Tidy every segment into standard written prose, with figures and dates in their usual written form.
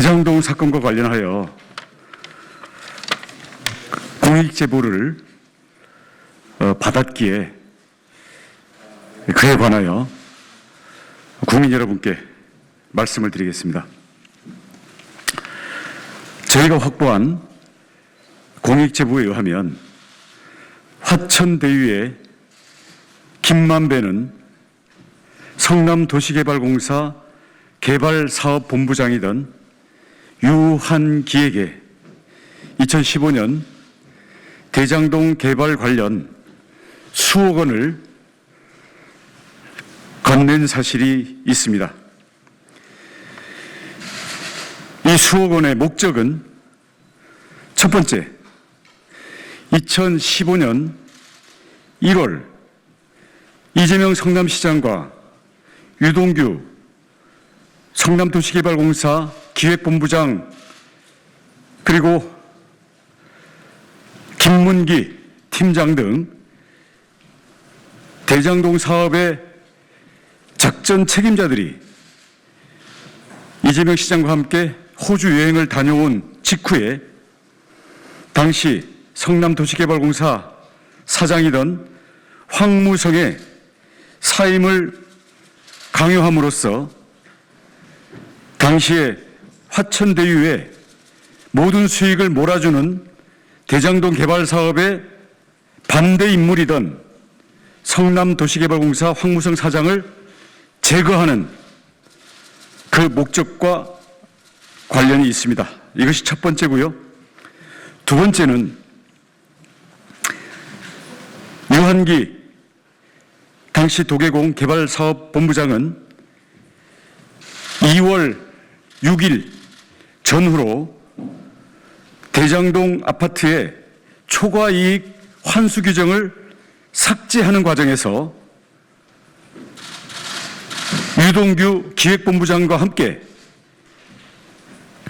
대장동 사건과 관련하여 공익 제보를 받았기에 그에 관하여 국민 여러분께 말씀을 드리겠습니다. 저희가 확보한 공익 제보에 의하면 화천대유의 김만배는 성남도시개발공사 개발사업본부장이던 유한기에게 2015년 대장동 개발 관련 수억 원을 건넨 사실이 있습니다. 이 수억 원의 목적은 첫 번째, 2015년 1월 이재명 성남시장과 유동규 성남도시개발공사 기획본부장 그리고 김문기 팀장 등 대장동 사업의 작전 책임자들이 이재명 시장과 함께 호주 여행을 다녀온 직후에 당시 성남도시개발공사 사장이던 황무성의 사임을 강요함으로써 당시에 화천대유의 모든 수익을 몰아주는 대장동 개발 사업의 반대 인물이던 성남도시개발공사 황무성 사장을 제거하는 그 목적과 관련이 있습니다. 이것이 첫 번째고요. 두 번째는 유한기 당시 도계공 개발사업본부장은 2월 6일 전후로 대장동 아파트의 초과이익 환수 규정을 삭제하는 과정에서 유동규 기획본부장과 함께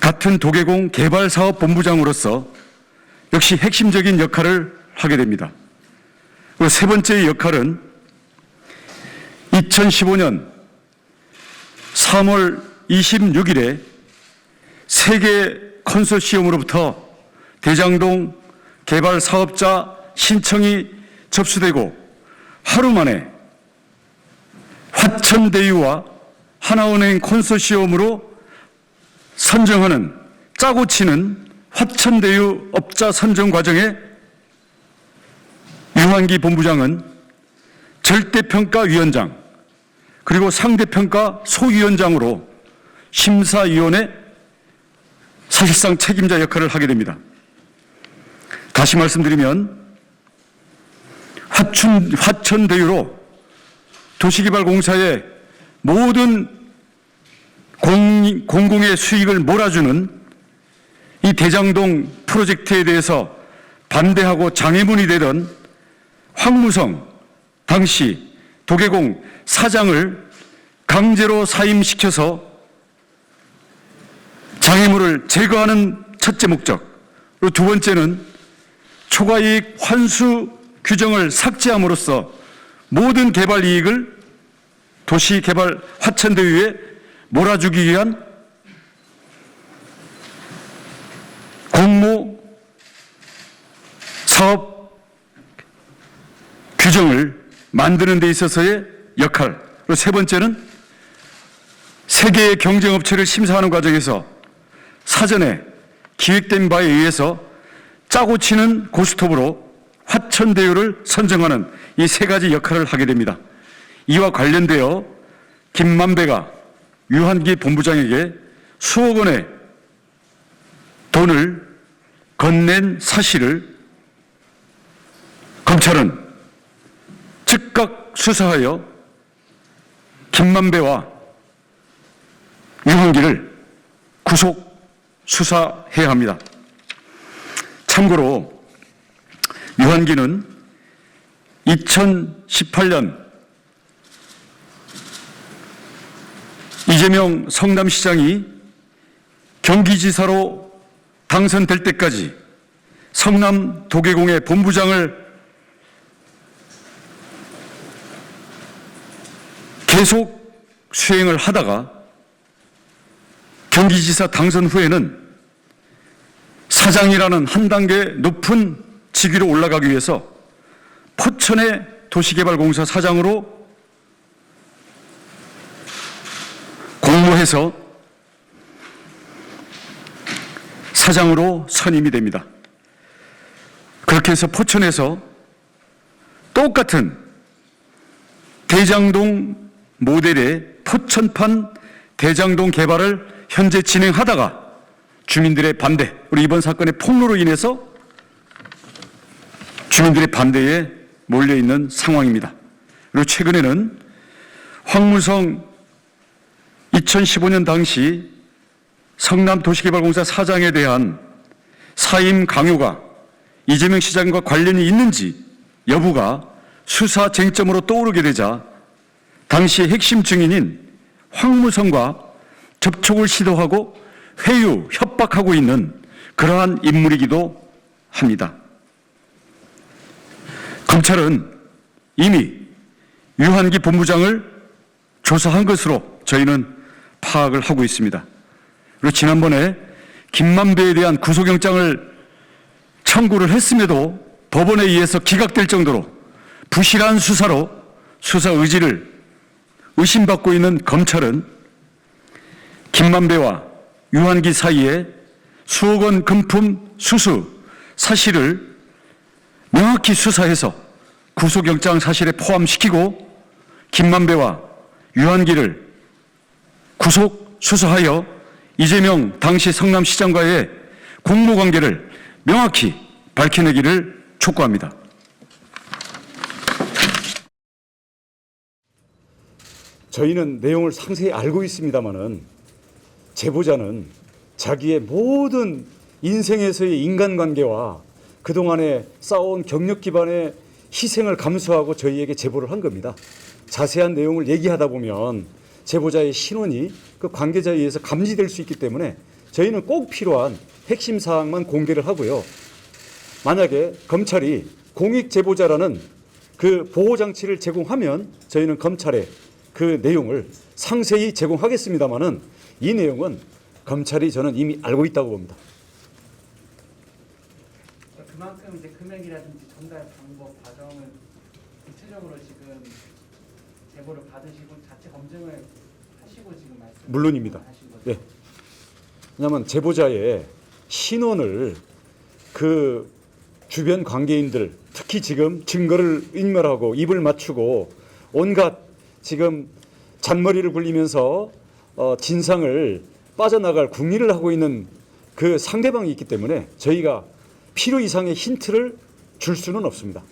같은 도계공 개발사업본부장으로서 역시 핵심적인 역할을 하게 됩니다. 그리고 세 번째의 역할은 2015년 3월 26일에 세계 컨소시엄으로부터 대장동 개발 사업자 신청이 접수되고 하루 만에 화천대유와 하나은행 컨소시엄으로 선정하는 짜고 치는 화천대유 업자 선정 과정에 유한기 본부장은 절대평가위원장 그리고 상대평가 소위원장으로 심사위원회 사실상 책임자 역할을 하게 됩니다. 다시 말씀드리면 화천대유로 도시개발공사의 모든 공공의 수익을 몰아주는 이 대장동 프로젝트에 대해서 반대하고 장애문이 되던 황무성 당시 도계공 사장을 강제로 사임시켜서 장애물을 제거하는 첫째 목적, 그리고 두 번째는 초과이익 환수 규정을 삭제함으로써 모든 개발 이익을 도시개발 화천대유에 몰아주기 위한 공모 사업 규정을 만드는 데 있어서의 역할, 그리고 세 번째는 세계의 경쟁업체를 심사하는 과정에서 사전에 기획된 바에 의해서 짜고 치는 고스톱으로 화천대유를 선정하는 이 세 가지 역할을 하게 됩니다. 이와 관련되어 김만배가 유한기 본부장에게 수억 원의 돈을 건넨 사실을 검찰은 즉각 수사하여 김만배와 유한기를 구속 수사해야 합니다. 참고로 유한기는 2018년 이재명 성남시장이 경기지사로 당선될 때까지 성남도계공의 본부장을 계속 수행을 하다가 경기지사 당선 후에는 사장이라는 한 단계 높은 직위로 올라가기 위해서 포천의 도시개발공사 사장으로 공모해서 사장으로 선임이 됩니다. 그렇게 해서 포천에서 똑같은 대장동 모델의 포천판 대장동 개발을 현재 진행하다가 주민들의 반대, 우리 이번 사건의 폭로로 인해서 주민들의 반대에 몰려있는 상황입니다. 그리고 최근에는 황무성 2015년 당시 성남도시개발공사 사장에 대한 사임 강요가 이재명 시장과 관련이 있는지 여부가 수사 쟁점으로 떠오르게 되자 당시 핵심 증인인 황무성과 접촉을 시도하고 회유, 협박하고 있는 그러한 인물이기도 합니다. 검찰은 이미 유한기 본부장을 조사한 것으로 저희는 파악을 하고 있습니다. 그리고 지난번에 김만배에 대한 구속영장을 청구를 했음에도 법원에 의해서 기각될 정도로 부실한 수사로 수사 의지를 의심받고 있는 검찰은 김만배와 유한기 사이에 수억 원 금품 수수 사실을 명확히 수사해서 구속영장 사실에 포함시키고 김만배와 유한기를 구속 수사하여 이재명 당시 성남시장과의 공모관계를 명확히 밝혀내기를 촉구합니다. 저희는 내용을 상세히 알고 있습니다마는 제보자는 자기의 모든 인생에서의 인간관계와 그동안에 쌓아온 경력 기반의 희생을 감수하고 저희에게 제보를 한 겁니다. 자세한 내용을 얘기하다 보면 제보자의 신원이 그 관계자에 의해서 감지될 수 있기 때문에 저희는 꼭 필요한 핵심 사항만 공개를 하고요. 만약에 검찰이 공익 제보자라는 그 보호장치를 제공하면 저희는 검찰에 그 내용을 상세히 제공하겠습니다마는 이 내용은 검찰이 저는 이미 알고 있다고 봅니다. 그만큼 이제 금액이라든지 전달 방법 과정을 구체적으로 지금 제보를 받으시고 자체 검증을 하시고 지금 말씀 물론입니다. 하신 거죠? 네. 왜냐하면 제보자의 신원을 그 주변 관계인들 특히 지금 증거를 인멸하고 입을 맞추고 온갖 지금 잔머리를 굴리면서 진상을 빠져나갈 궁리를 하고 있는 그 상대방이 있기 때문에 저희가 필요 이상의 힌트를 줄 수는 없습니다.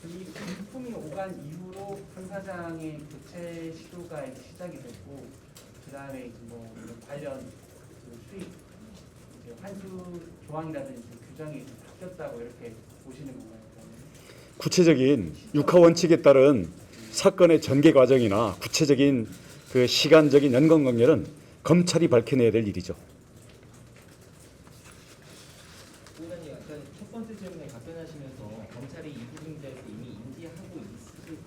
이 금품이 오간 이후로 한 사장의 교체 시도가 시작이 됐고 그다음에 뭐 관련 그 수익 이제 환수 조항이라든지 규정이 바뀌었다고 이렇게 보시는 건가요? 구체적인 육하 원칙에 따른 사건의 전개 과정이나 구체적인 그 시간적인 연관관계는 검찰이 밝혀내야 될 일이죠. 의원님 아까 첫 번째 질문에 답변하시면서 검찰이 이 부분에 대해서 이미 인지하고 있을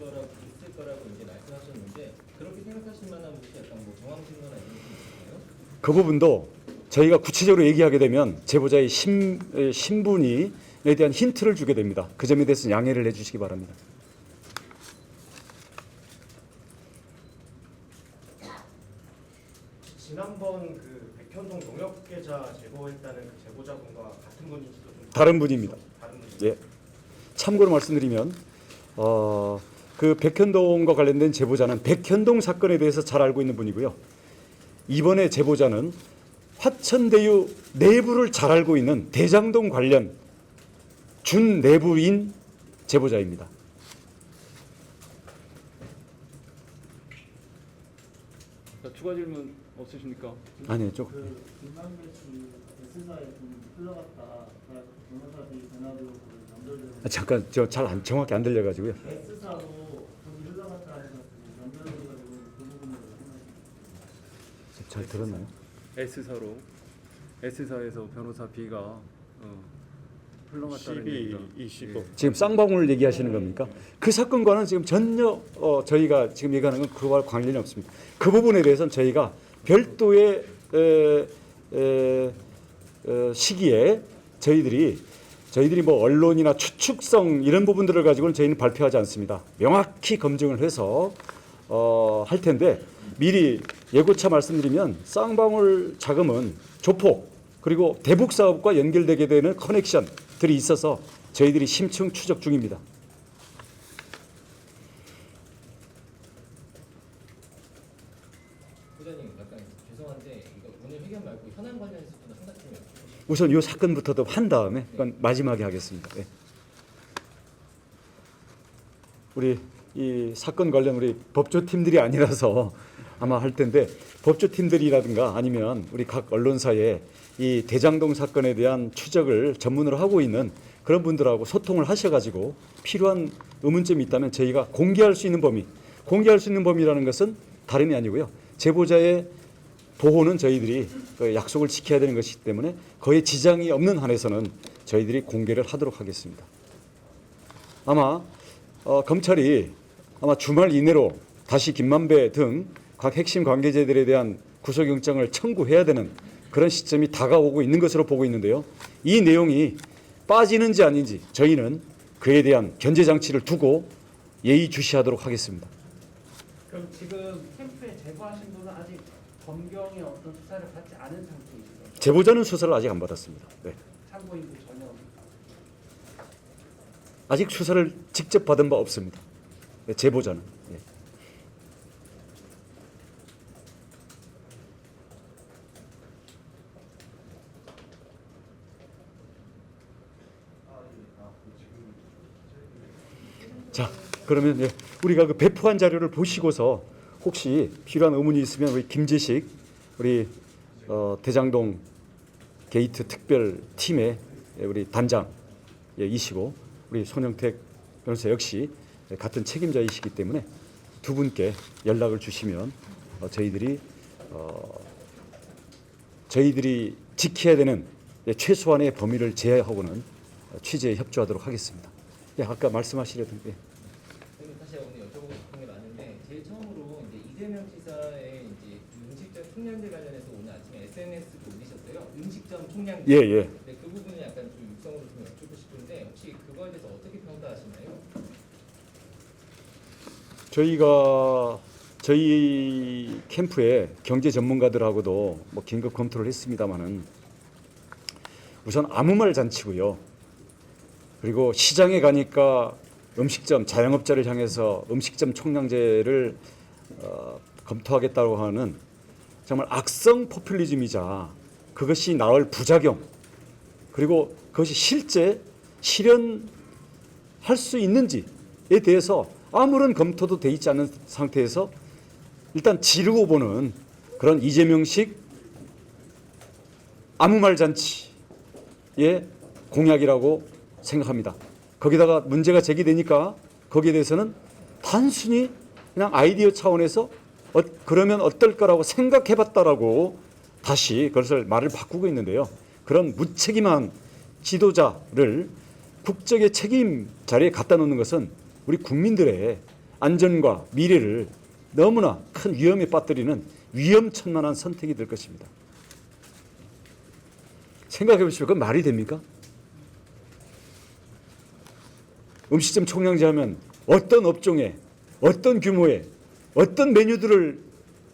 거라고 이제 말씀하셨는데 그렇게 생각하실 만한 혹시 약간 뭐 정황 증거나 이런 게 있을까요? 그 부분도 저희가 구체적으로 얘기하게 되면 제보자의 신분에 대한 힌트를 주게 됩니다. 그 점에 대해서 양해를 해주시기 바랍니다. 지난번 그 백현동 농협계좌 제보했다는 그 제보자분과 같은 분인지도 좀 다른 분입니다. 다른 분이 예. 참고로 말씀드리면 그 백현동과 관련된 제보자는 백현동 사건에 대해서 잘 알고 있는 분이고요. 이번에 제보자는 화천대유 내부를 잘 알고 있는 대장동 관련 준 내부인 제보자입니다. 추가 질문 없으십니까? 아니요, 좀 그 김만배 씨 S사에 좀 흘러갔다 변호사들이 전화로 연결되는 잠깐 저 잘 정확히 안 들려가지고요. S사로 좀 흘러갔다 해서 연결돼가지고 그 부분을 생각합니다. 잘 들었나요? S사로 S사에서 변호사 B가 흘러갔다는 얘기가 25. 지금 쌍방울 얘기하시는 겁니까? 그 사건과는 지금 전혀 저희가 지금 얘기하는 건 그와 관련이 없습니다. 그 부분에 대해서는 저희가 별도의 시기에 저희들이 뭐 언론이나 추측성 이런 부분들을 가지고는 저희는 발표하지 않습니다. 명확히 검증을 해서 할 텐데 미리 예고차 말씀드리면 쌍방울 자금은 조폭 그리고 대북 사업과 연결되게 되는 커넥션들이 있어서 저희들이 심층 추적 중입니다. 부장님 약간 죄송한데 이거 오늘 회견 말고 현안 관련해서도 한 가지 좀 여쭤보시죠. 우선 이 사건부터도 한 다음에 그건 마지막에 하겠습니다. 네. 우리 이 사건 관련 우리 법조팀들이 아니라서 아마 할 텐데 법조팀들이라든가 아니면 우리 각 언론사에 이 대장동 사건에 대한 추적을 전문으로 하고 있는 그런 분들하고 소통을 하셔가지고 필요한 의문점이 있다면 저희가 공개할 수 있는 범위라는 것은 다름이 아니고요. 제보자의 보호는 저희들이 그 약속을 지켜야 되는 것이기 때문에 거의 지장이 없는 한에서는 저희들이 공개를 하도록 하겠습니다. 아마 검찰이 아마 주말 이내로 다시 김만배 등 각 핵심 관계자들에 대한 구속영장을 청구해야 되는 그런 시점이 다가오고 있는 것으로 보고 있는데요. 이 내용이 빠지는지 아닌지 저희는 그에 대한 견제 장치를 두고 예의주시하도록 하겠습니다. 그럼 지금 캠프에 제보하신 분은 아직 검경의 어떤 수사를 받지 않은 상태이시죠? 제보자는 수사를 아직 안 받았습니다. 네. 참고인도 전혀. 아직 수사를 직접 받은 바 없습니다. 네, 제보자는. 네. 자, 그러면 예, 우리가 그 배포한 자료를 보시고서 혹시 필요한 의문이 있으면 우리 김재식 우리 대장동 게이트 특별 팀의 우리 단장이시고 우리 손영택 변호사 역시 같은 책임자이시기 때문에 두 분께 연락을 주시면 저희들이 지켜야 되는 최소한의 범위를 제하고는 취재에 협조하도록 하겠습니다. 예, 아까 말씀하시려던 예. 사실 오늘 여쭤보고 싶은 게 많은데 제일 처음으로 이제 이재명 지사의 이제 음식점 총량제 관련해서 오늘 아침에 SNS도 올리셨어요. 음식점 총량제. 예, 예. 네, 그 부분은 약간 좀 육성으로 좀 여쭙고 싶은데 혹시 그거에 대해서 어떻게 평가하시나요? 저희 캠프의 경제 전문가들하고도 뭐 긴급 검토를 했습니다마는 우선 아무 말 잔치고요. 그리고 시장에 가니까 음식점 자영업자를 향해서 음식점 총량제를 검토하겠다고 하는 정말 악성 포퓰리즘이자 그것이 낳을 부작용 그리고 그것이 실제 실현할 수 있는지에 대해서 아무런 검토도 돼 있지 않은 상태에서 일단 지르고 보는 그런 이재명식 아무 말 잔치의 공약이라고 생각합니다. 거기다가 문제가 제기되니까 거기에 대해서는 단순히 그냥 아이디어 차원에서 그러면 어떨까라고 생각해봤다라고 다시 그것을 말을 바꾸고 있는데요. 그런 무책임한 지도자를 국적의 책임 자리에 갖다 놓는 것은 우리 국민들의 안전과 미래를 너무나 큰 위험에 빠뜨리는 위험천만한 선택이 될 것입니다. 생각해 보십시오. 그건 말이 됩니까? 음식점 총량제 하면 어떤 업종에 어떤 규모의 어떤 메뉴들을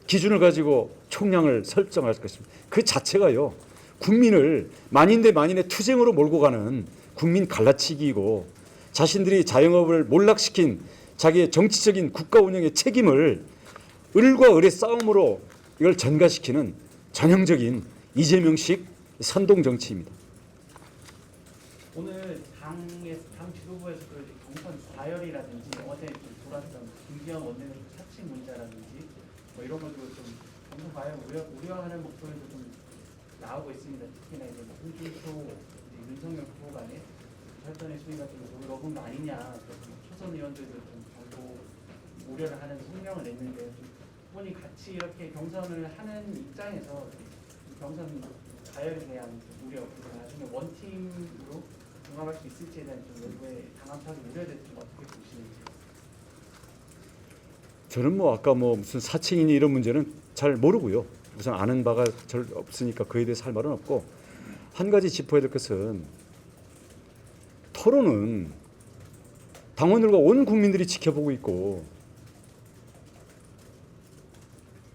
기준을 가지고 총량을 설정할 것입니다. 그 자체가요. 국민을 만인 대 만인의 투쟁으로 몰고 가는 국민 갈라치기이고 자신들이 자영업을 몰락시킨 자기의 정치적인 국가 운영의 책임을 을과 을의 싸움으로 이걸 전가시키는 전형적인 이재명식 선동 정치입니다. 오늘 당 지도부에서도 이제 경선 과열이라든지 어제 좀 돌았던 김기현 원내대표 사칭 문자라든지 뭐 이런 것도 좀 경선 과열 우려하는 목소리도 좀 나오고 있습니다. 특히나 이제 뭐 홍준표, 윤석열 후보 간에 혈전의 수위가 좀 높은 거 아니냐. 초선 의원들도 좀 정보 우려를 하는 성명을 냈는데 후보님 같이 이렇게 경선을 하는 입장에서 경선 과열에 대한 우려 그리고 나중에 원팀으로 종합할 수 있을지에 대한 좀 외부의 강압적인 우려에 대해서 좀 어떻게 보시는지. 저는 뭐 아까 뭐 무슨 사칭이니 이런 문제는 잘 모르고요. 우선 아는 바가 절 없으니까 그에 대해서 할 말은 없고, 한 가지 짚어야 될 것은 토론은 당원들과 온 국민들이 지켜보고 있고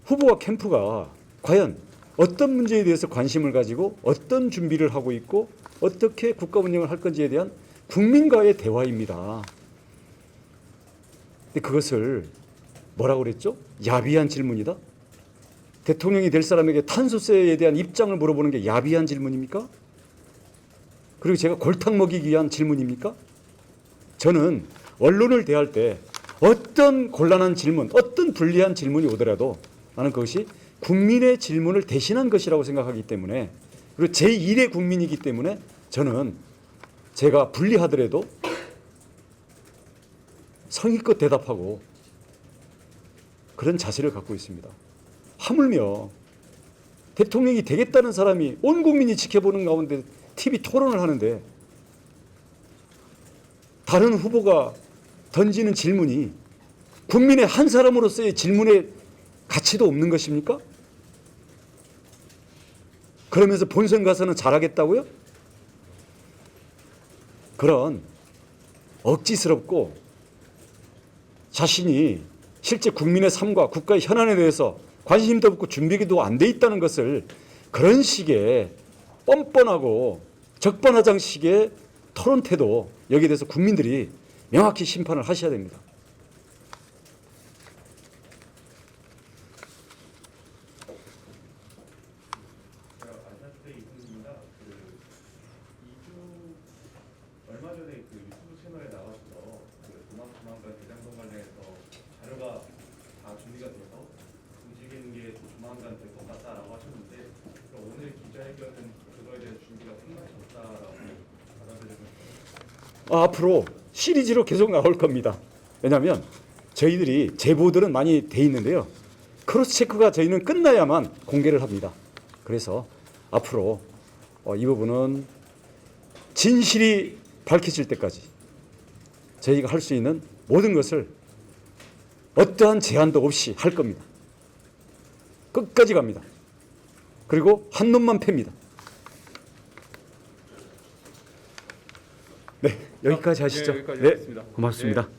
후보와 캠프가 과연 어떤 문제에 대해서 관심을 가지고 어떤 준비를 하고 있고 어떻게 국가 운영을 할 건지에 대한 국민과의 대화입니다. 근데 그것을 뭐라고 그랬죠? 야비한 질문이다? 대통령이 될 사람에게 탄소세에 대한 입장을 물어보는 게 야비한 질문입니까? 그리고 제가 골탕 먹이기 위한 질문입니까? 저는 언론을 대할 때 어떤 곤란한 질문, 어떤 불리한 질문이 오더라도 나는 그것이 국민의 질문을 대신한 것이라고 생각하기 때문에, 그리고 제1의 국민이기 때문에 저는 제가 불리하더라도 성의껏 대답하고 그런 자세를 갖고 있습니다. 하물며 대통령이 되겠다는 사람이 온 국민이 지켜보는 가운데 TV 토론을 하는데 다른 후보가 던지는 질문이 국민의 한 사람으로서의 질문의 가치도 없는 것입니까? 그러면서 본선 가서는 잘하겠다고요? 그런 억지스럽고 자신이 실제 국민의 삶과 국가의 현안에 대해서 관심도 없고 준비도 안 돼 있다는 것을 그런 식의 뻔뻔하고 적반하장식의 토론 태도, 여기에 대해서 국민들이 명확히 심판을 하셔야 됩니다. 안타깝게 있습니다. 얼마 전에 그 유튜브 채널에 나와서 조만간 대장동 관련해서 자료가 다 준비가 돼서 움직이는 게 조만간 될 것 같다라고 하셨는데, 오늘 기자회견은 그거에 대한 준비가 끝나셨다라고 받아들이고 있습니다. 앞으로 시리즈로 계속 나올 겁니다. 왜냐하면 저희들이 제보들은 많이 돼 있는데요. 크로스 체크가 저희는 끝나야만 공개를 합니다. 그래서 앞으로 이 부분은 진실이 밝혀질 때까지 저희가 할 수 있는 모든 것을 어떠한 제한도 없이 할 겁니다. 끝까지 갑니다. 그리고 한 놈만 팹니다. 네, 여기까지 하시죠. 네, 여기까지 네, 하겠습니다. 고맙습니다. 네.